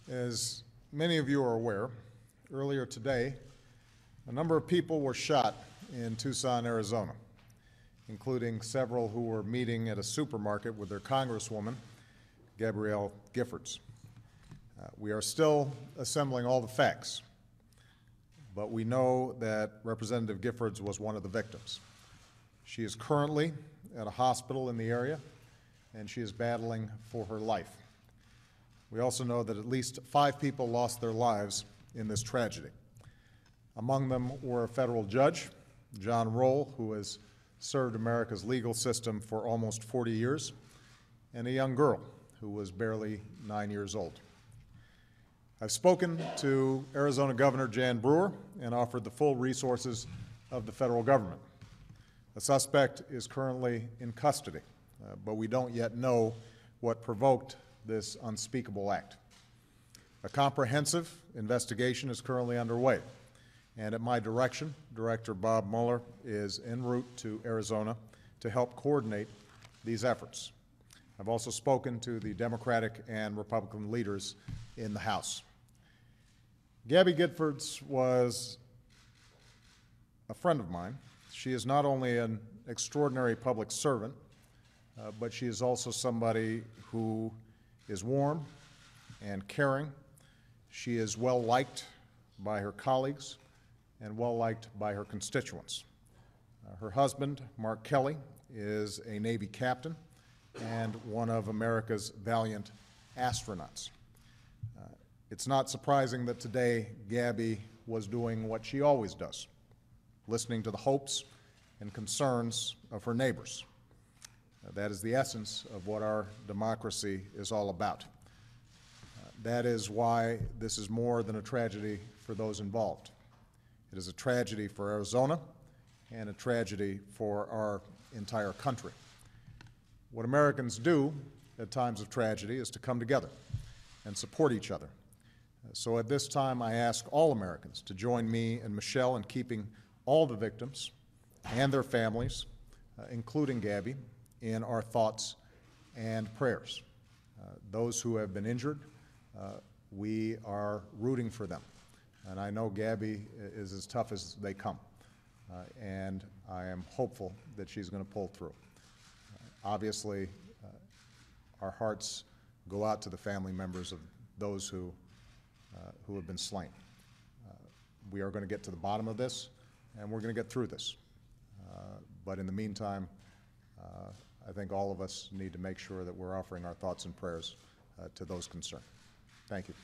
As many of you are aware, earlier today, a number of people were shot in Tucson, Arizona, including several who were meeting at a supermarket with their Congresswoman, Giffords. We are still assembling all the facts, but we know that Representative Giffords was one of the victims. She is currently at a hospital in the area, and she is battling for her life. We also know that at least 5 people lost their lives in this tragedy. Among them were a federal judge, John Roll, who has served America's legal system for almost 40 years, and a young girl who was barely 9 years old. I've spoken to Arizona Governor Jan Brewer and offered the full resources of the federal government. The suspect is currently in custody, but we don't yet know what provoked this unspeakable act. A comprehensive investigation is currently underway, and at my direction, Director Bob Mueller is en route to Arizona to help coordinate these efforts. I've also spoken to the Democratic and Republican leaders in the House. Gabby Giffords was a friend of mine. She is not only an extraordinary public servant, but she is also somebody who is warm and caring. She is well-liked by her colleagues and well-liked by her constituents. Her husband, Mark Kelly, is a Navy captain and one of America's valiant astronauts. It's not surprising that today Gabby was doing what she always does, listening to the hopes and concerns of her neighbors. That is the essence of what our democracy is all about. That is why this is more than a tragedy for those involved. It is a tragedy for Arizona and a tragedy for our entire country. What Americans do at times of tragedy is to come together and support each other. So at this time, I ask all Americans to join me and Michelle in keeping all the victims and their families, including Gabby, in our thoughts and prayers. Those who have been injured, we are rooting for them. And I know Gabby is as tough as they come. And I am hopeful that she's going to pull through. Obviously, our hearts go out to the family members of those who have been slain. We are going to get to the bottom of this, and we're going to get through this. But in the meantime, I think all of us need to make sure that we're offering our thoughts and prayers to those concerned. Thank you.